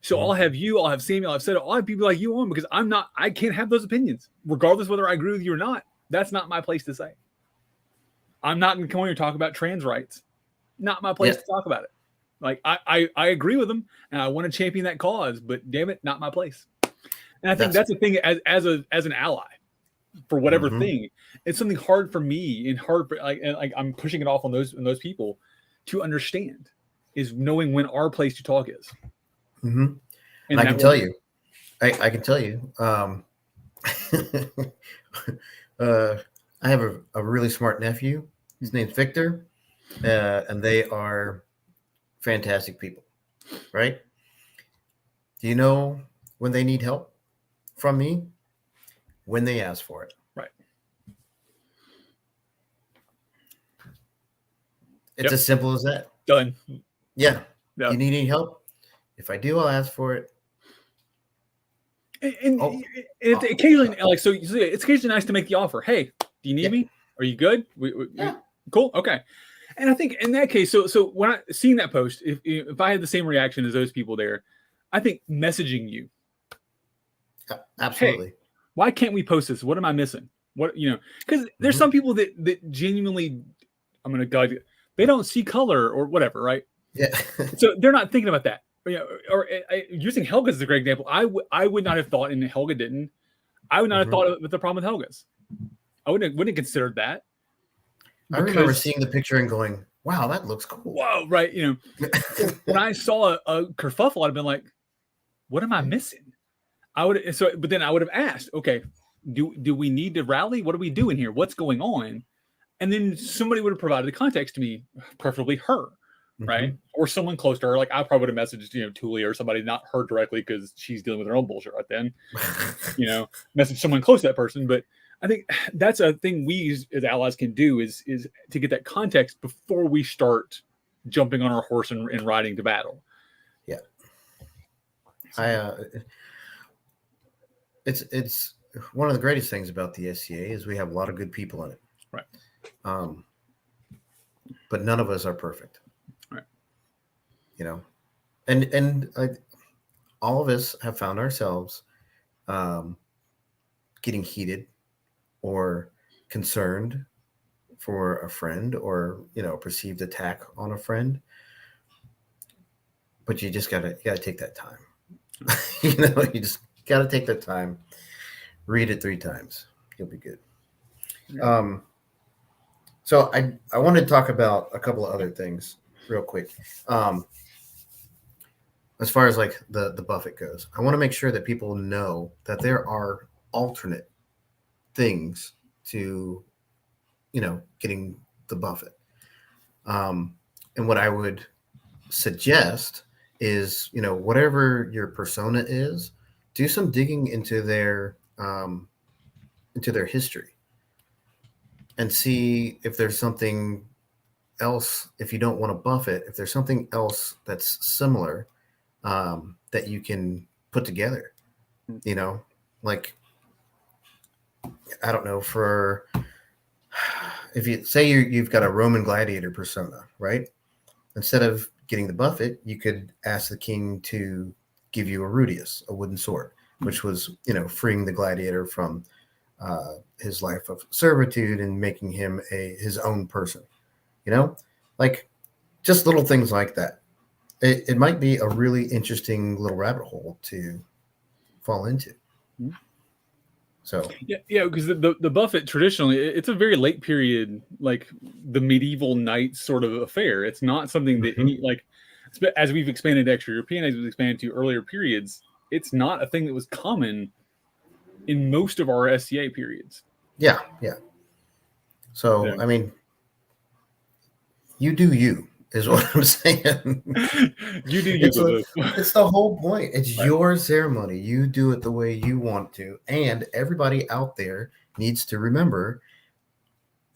So I'll have you, I'll have Samuel, I've said it, I'll have people like you on, because I can't have those opinions, regardless whether I agree with you or not. That's not my place to say. I'm not going to talk about trans rights. Not my place to talk about it. Like, I agree with them, and I want to champion that cause, but damn it, not my place. And I think that's the thing as an ally for whatever thing. It's something hard for me and hard for like I'm pushing it off on those people to understand, is knowing when our place to talk is. And I can tell you, I can tell you, I have a really smart nephew. His name's Victor, and they are fantastic people, right? Do you know when they need help from me? When they ask for it. Right. It's as simple as that. Done. Yeah. You need any help? If I do, I'll ask for it. And it's occasionally, like, so it's occasionally nice to make the offer. Hey, do you need me? Are you good? Cool. Okay. And I think in that case, so when I seeing that post, if I had the same reaction as those people there, I think messaging you. Absolutely. Hey, why can't we post this? What am I missing? Because there's some people that genuinely, they don't see color or whatever, right? Yeah. So they're not thinking about that. Using Helga's as a great example. I would not have thought, and Helga didn't. I would not have thought of the problem with Helga's. I wouldn't have considered that. I remember seeing the picture and going, "Wow, that looks cool." Whoa, right? When I saw a kerfuffle, I'd have been like, "What am I missing?" But then I would have asked, "Okay, do we need to rally? What are we doing here? What's going on?" And then somebody would have provided the context to me, preferably her, right? Or someone close to her. Like I probably would have messaged, Thule or somebody, not her directly because she's dealing with her own bullshit right then. Message someone close to that person. But I think that's a thing we as allies can do is to get that context before we start jumping on our horse and riding to battle. Yeah. It's one of the greatest things about the SCA is we have a lot of good people in it. Right. But none of us are perfect. Right. And all of us have found ourselves getting heated or concerned for a friend or, perceived attack on a friend. But you just gotta take that time. You just gotta take that time. Read it 3 times. You'll be good. Yeah. So I wanted to talk about a couple of other things real quick. As far as like the buffet goes, I want to make sure that people know that there are alternate things to, getting the buffet. And what I would suggest is, whatever your persona is, do some digging into their history and see if there's something else. If you don't want to buff it, if there's something else that's similar that you can put together, like, I don't know, if you say you've got a Roman gladiator persona, right? Instead of getting the buffet, you could ask the king to give you a rudius, a wooden sword, which was, freeing the gladiator from his life of servitude and making him his own person, like just little things like that. It might be a really interesting little rabbit hole to fall into. So yeah, because the buffet traditionally it's a very late period, like the medieval knights sort of affair. It's not something that as we've expanded to extra European, as we've expanded to earlier periods, it's not a thing that was common in most of our SCA periods. Yeah. So I mean, you do you is what I'm saying. You do you. It's the whole point. It's your ceremony. You do it the way you want to, and everybody out there needs to remember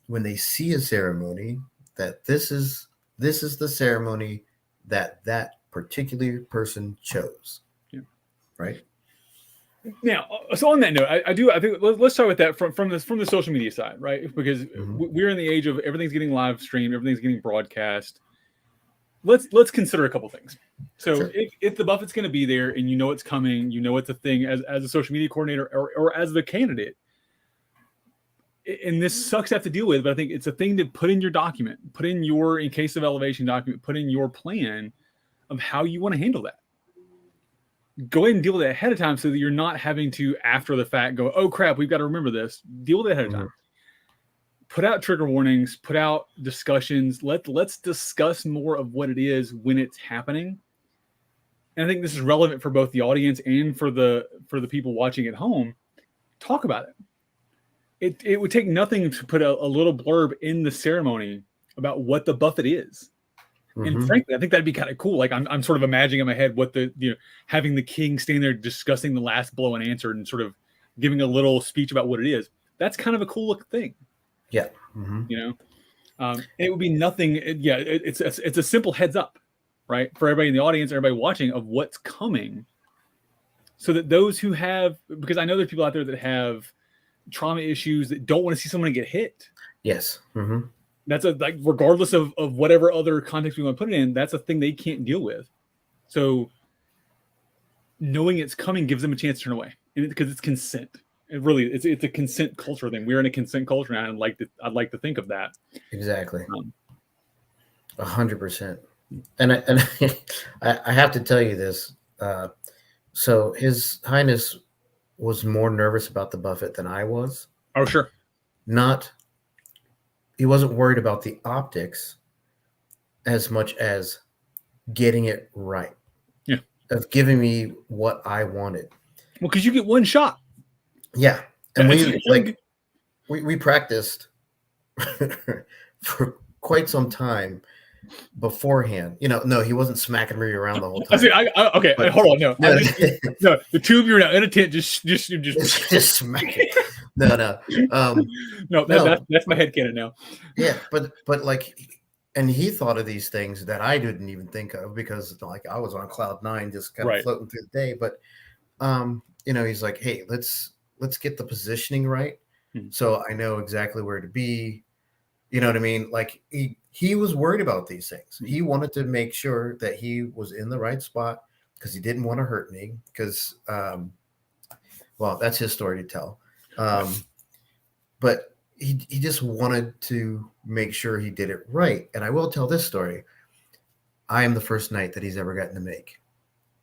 when they see a ceremony that this is the ceremony that particular person chose. Yeah. Right. Now, so on that note, I think let's start with that from the social media side, right? Because we're in the age of everything's getting live streamed, everything's getting broadcast. Let's consider a couple things. So sure. if the buffet's going to be there and it's coming, it's a thing as a social media coordinator or as the candidate, and this sucks to have to deal with, but I think it's a thing to put in your document, put in your in case of elevation document, put in your plan of how you want to handle that. Go ahead and deal with it ahead of time so that you're not having to, after the fact, go, oh crap, we've got to remember this. Deal with it ahead of time. Put out trigger warnings, put out discussions. Let's discuss more of what it is when it's happening. And I think this is relevant for both the audience and for the people watching at home. Talk about it. It would take nothing to put a little blurb in the ceremony about what the buffet is. And frankly, I think that'd be kind of cool. Like I'm sort of imagining in my head what having the king standing there discussing the last blow and answer and sort of giving a little speech about what it is. That's kind of a cool looking thing. Yeah. It would be nothing. It's a simple heads up, right? For everybody in the audience, everybody watching of what's coming. So that those who have, because I know there's people out there that have trauma issues that don't want to see someone get hit. Yes. That's regardless of whatever other context we want to put it in, that's a thing they can't deal with. So knowing it's coming gives them a chance to turn away, and because it's consent. It really, it's a consent culture thing. We're in a consent culture now, and I'd like to think of that. Exactly. 100%. And I have to tell you this. So His Highness was more nervous about the buffet than I was. Oh, sure. He wasn't worried about the optics as much as getting it right. Yeah. Of giving me what I wanted. Well, because you get one shot. Yeah. And Yeah, we practiced for quite some time beforehand. No, he wasn't smacking me around the whole time. Okay, But- hold on. No, No, no, the two of you are now in a tent, just just smacking. No. no. That's my headcanon now. Yeah, but like, and he thought of these things that I didn't even think of because like I was on cloud nine, just kind of Right. floating through the day. But he's like, hey, let's get the positioning right, so I know exactly where to be. You know what I mean? Like he was worried about these things. He wanted to make sure that he was in the right spot because he didn't want to hurt me. Because well, that's his story to tell. But he just wanted to make sure he did it right. And I will tell this story. I am the first night that he's ever gotten to make.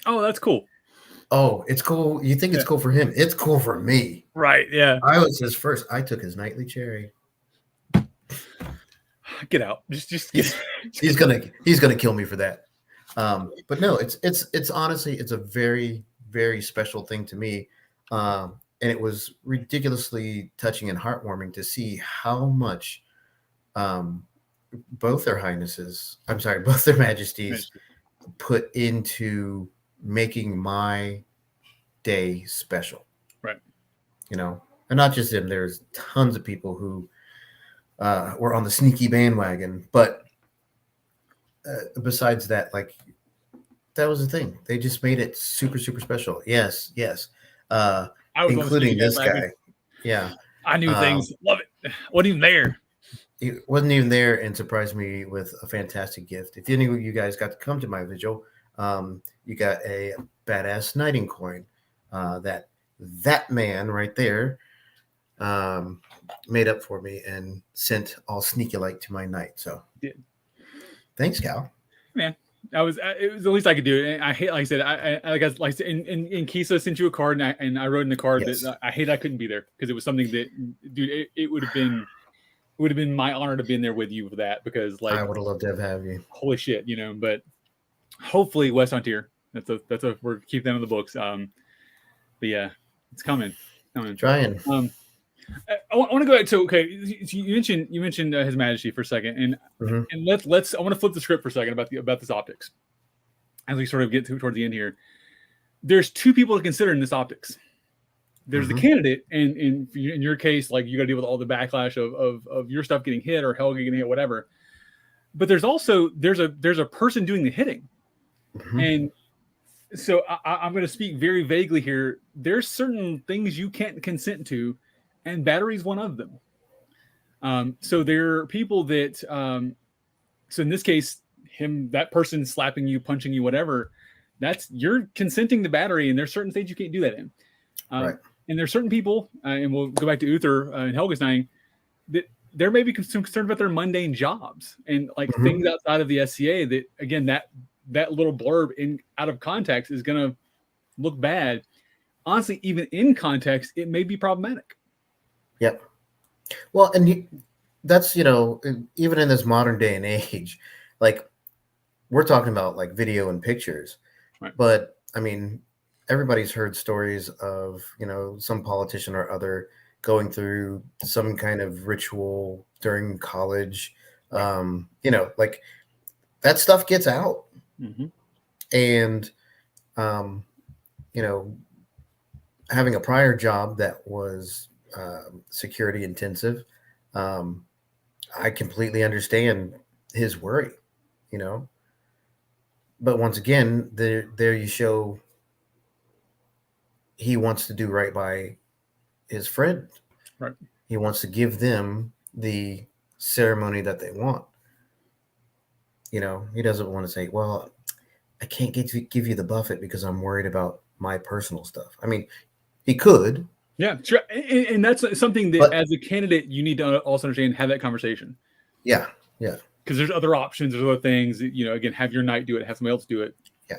Oh, that's cool. Oh, it's cool. You think it's cool for him? It's cool for me. Right? Yeah. I was his first. I took his nightly cherry. Get out. Just He's gonna kill me for that. But no, it's honestly it's a very, very special thing to me. And it was ridiculously touching and heartwarming to see how much both their majesties put into making my day special. Right. And not just them. There's tons of people who were on the sneaky bandwagon. But besides that, like, that was the thing. They just made it super, super special. Yes. Including this guy. Yeah. I knew things. Love it. Wasn't even there. He wasn't even there and surprised me with a fantastic gift. If any of you guys got to come to my vigil, you got a badass knighting coin that man right there made up for me and sent all sneaky like to my knight. So thanks, Cal. Man. It was the least I could do. And I hate, like I said, I said, in Kisa sent you a card, and I wrote in the card that I hate I couldn't be there because it was something that, dude, it would have been my honor to be in there with you for that, because like I would have loved to have you. Holy shit, but hopefully West Frontier. That's we're keep them in the books. But yeah, it's coming. Trying. I want to go back to you mentioned His Majesty for a second, and let's I want to flip the script for a second about this optics as we sort of get toward the end here. There's two people to consider in this optics. There's the candidate, and in your case, like, you got to deal with all the backlash of your stuff getting hit or Helga getting hit, whatever. But there's a person doing the hitting, and so I'm going to speak very vaguely here. There's certain things you can't consent to. And battery's one of them. So there are people that, so in this case, that person slapping you, punching you, whatever, you're consenting to battery, and there's certain things you can't do that in. Right. And there's certain people, and we'll go back to Uther and Helga's dying, that there may be some concern about their mundane jobs and like things outside of the SCA that, again, that little blurb out of context is going to look bad. Honestly, even in context, it may be problematic. Yep. Well, and that's, even in this modern day and age, like, we're talking about like video and pictures, right. But I mean, everybody's heard stories of, some politician or other going through some kind of ritual during college. Like, that stuff gets out. And, having a prior job that was security intensive, I completely understand his worry, but once again, there you show he wants to do right by his friend. Right. He wants to give them the ceremony that they want. He doesn't want to say, well, I can't give you the buffet because I'm worried about my personal stuff. I mean, he could. Yeah, sure. And that's something that, as a candidate, you need to also understand, have that conversation. Yeah. because there's other options, there's other things. Again, have your knight do it, have somebody else do it. Yeah,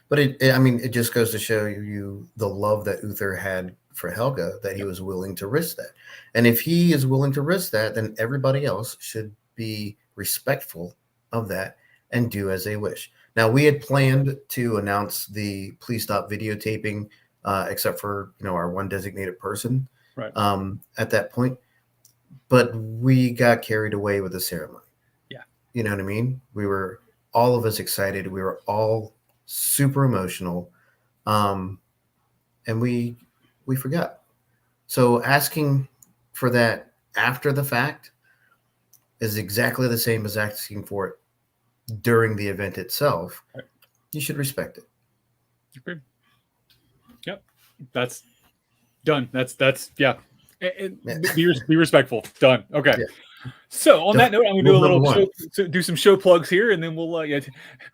but it just goes to show you the love that Uther had for Helga, that he was willing to risk that. And if he is willing to risk that, then everybody else should be respectful of that and do as they wish. Now, we had planned to announce the please stop videotaping, except for our one designated person, right, at that point. But we got carried away with the ceremony. Yeah. You know what I mean? We were all of us excited. We were all super emotional. And we forgot. So asking for that after the fact is exactly the same as asking for it during the event itself. Right. You should respect it. Agreed. Yep. That's done. That's yeah. Be respectful. Done. Okay. Yeah. So on that note, I'm gonna do some show plugs here, and then we'll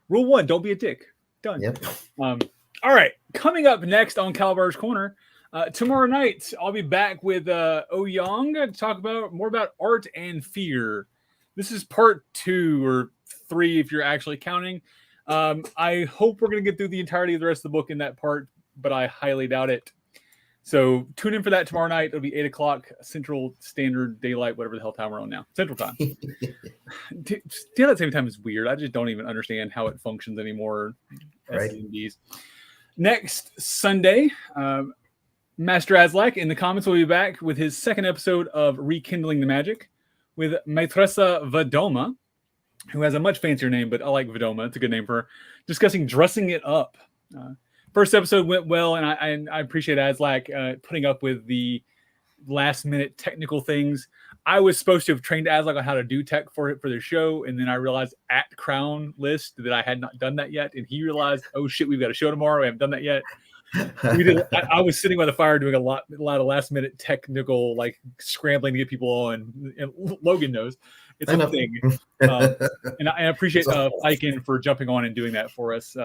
rule 1: don't be a dick. Done. Yep. All right. Coming up next on Kal-bardr's Corner, tomorrow night I'll be back with Yang to talk more about art and fear. This is part 2 or 3 if you're actually counting. I hope we're gonna get through the entirety of the rest of the book in that part, but I highly doubt it. So tune in for that tomorrow night. It'll be 8 o'clock Central Standard Daylight, whatever the hell time we're on now. Central time. Daylight saving time is weird. I just don't even understand how it functions anymore. Right. Next Sunday, Master Azlak in the comments will be back with his second episode of Rekindling the Magic with Maitressa Vadoma, who has a much fancier name, but I like Vadoma. It's a good name for her. Discussing dressing it up. First episode went well, and I appreciate Azlak putting up with the last-minute technical things. I was supposed to have trained Azlak on how to do tech for their show, and then I realized at Crown List that I had not done that yet, and he realized, oh shit, we've got a show tomorrow. I haven't done that yet. I was sitting by the fire doing a lot of last-minute technical, scrambling to get people on, and Logan knows. It's a thing. And I appreciate Iken for jumping on and doing that for us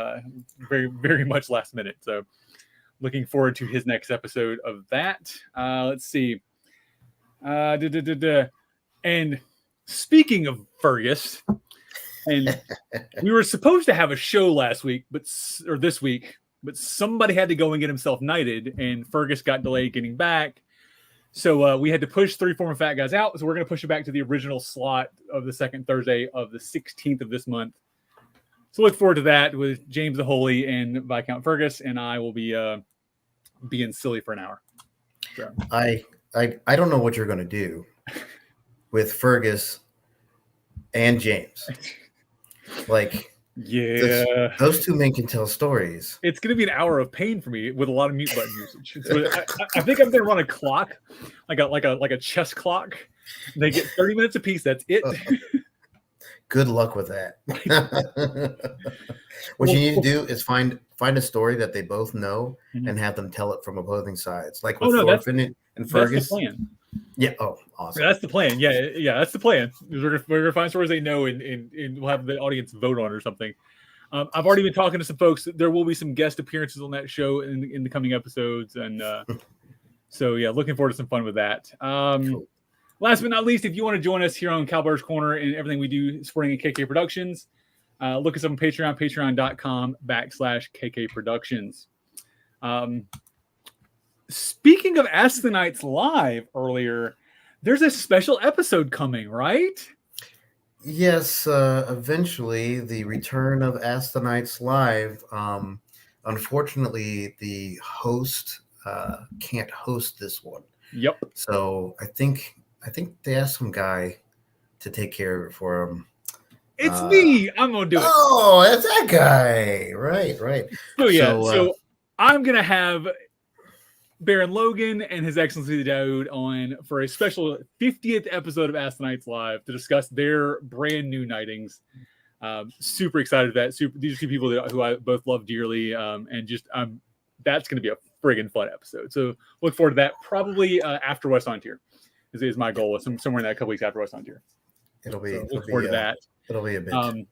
very, very much last minute. So looking forward to his next episode of that. Let's see. And speaking of Fergus, and we were supposed to have a show last week, or this week, but somebody had to go and get himself knighted, and Fergus got delayed getting back. So we had to push 3 former fat guys out. So we're going to push it back to the original slot of the second Thursday of the 16th of this month. So look forward to that with James the Holy and Viscount Fergus, and I will be being silly for an hour. So. I don't know what you're going to do with Fergus and James. Yeah, those 2 men can tell stories. It's going to be an hour of pain for me with a lot of mute button usage. So I think I'm going to run a clock, like a chess clock. They get 30 minutes apiece. That's it. Good luck with that. What you need to do is find a story that they both know and have them tell it from opposing sides, like with Thorfinn and Fergus. That's the plan. Yeah. Oh, awesome. That's the plan. Yeah. That's the plan. We're gonna find stories they know, and we'll have the audience vote on it or something. I've already been talking to some folks. There will be some guest appearances on that show in the coming episodes, and so yeah, looking forward to some fun with that. Cool. Last but not least, if you want to join us here on Kal-bardr's Corner and everything we do supporting KK Productions, look us up on Patreon, patreon.com/KK Productions. Speaking of Ask the Knights Live earlier, there's a special episode coming, right? Yes, eventually the return of Ask the Knights Live. Unfortunately, the host can't host this one. Yep. So I think they asked some guy to take care of it for him. It's me. I'm gonna do it. Oh, that's that guy. Right. So yeah. So I'm gonna have Baron Logan and His Excellency the Daoud on for a special 50th episode of Ask the Knights Live to discuss their brand new knightings. Super excited for that. These are 2 people who I both love dearly, and just that's going to be a friggin' fun episode. So look forward to that. Probably after West on Tier is my goal. Somewhere in that couple weeks after West on Tier. Look forward to that. It'll be a bit. I'm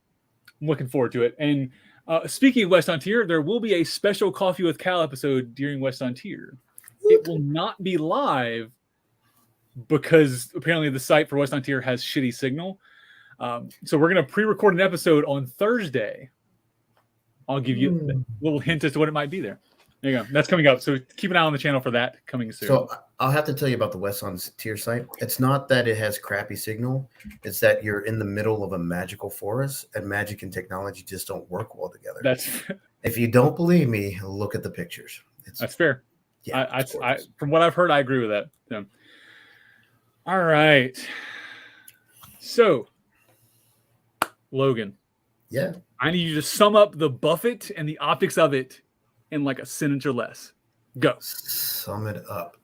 looking forward to it. And speaking of West on Tier, there will be a special Coffee with Cal episode during West on Tier. It will not be live because apparently the site for West on Tier has shitty signal. So we're going to pre-record an episode on Thursday. I'll give you a little hint as to what it might be there. There you go. That's coming up. So keep an eye on the channel for that coming soon. So I'll have to tell you about the West on Tier site. It's not that it has crappy signal. It's that you're in the middle of a magical forest, and magic and technology just don't work well together. If you don't believe me, look at the pictures. That's fair. Yeah, from what I've heard, I agree with that. Yeah. All right. So, Logan. Yeah. I need you to sum up the Buffett and the optics of it in like a sentence or less. Go. Sum it up.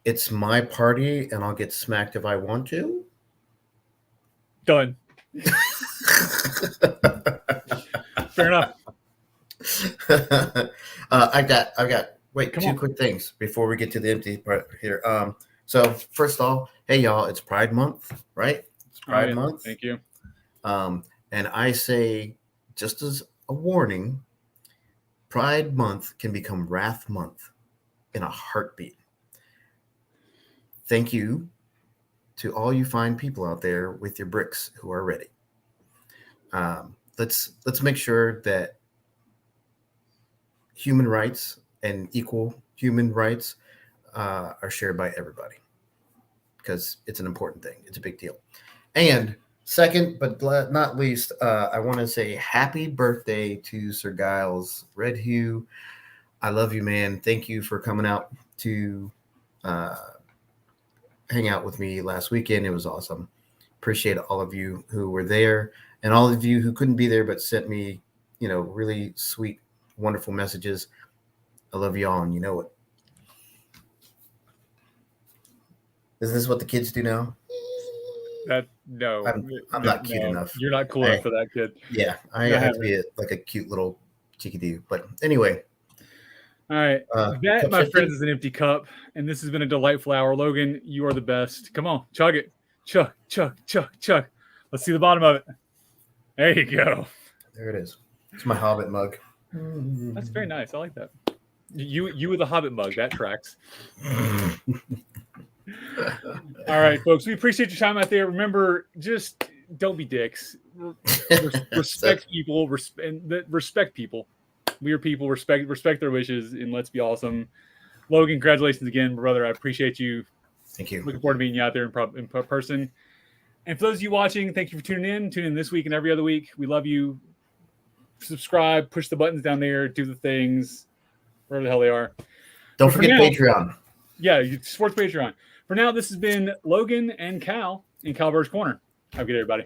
It's my party, and I'll get smacked if I want to. Done. Fair enough. I've got two quick things before we get to the empty part here. So first off, hey y'all, it's Pride Month, right? It's Pride Month. Thank you. And I say, just as a warning, Pride Month can become Wrath Month in a heartbeat. Thank you to all you fine people out there with your bricks who are ready. Let's make sure that human rights and equal human rights are shared by everybody, because it's an important thing. It's a big deal. And second, but not least, I want to say happy birthday to Sir Giles Redhue. I love you, man. Thank you for coming out to hang out with me last weekend. It was awesome. Appreciate all of you who were there, and all of you who couldn't be there but sent me, really sweet, wonderful messages. I love y'all, and you know it. Is this what the kids do now? No, I'm not cute enough. You're not cool enough for that, kid. Yeah, I have to be like a cute little chickadee. But anyway. All right. That, my friends, is an empty cup, and this has been a delightful hour. Logan, you are the best. Come on, chug it. Chug, chug, chug, chug. Let's see the bottom of it. There you go. There it is. It's my Hobbit mug. That's very nice. I like that. You with a Hobbit mug. That tracks. All right, folks. We appreciate your time out there. Remember, just don't be dicks. Respect people. Respect people. We are people. Respect their wishes, and let's be awesome. Logan, congratulations again, brother. I appreciate you. Thank you. Looking forward to meeting you out there in person. And for those of you watching, thank you for tuning in. Tune in this week and every other week. We love you. Subscribe. Push the buttons down there. Do the things. Wherever the hell they are. Don't forget Patreon. Yeah, support Patreon. For now, this has been Logan and Cal in Kal-bardr's Corner. Have a good day, everybody.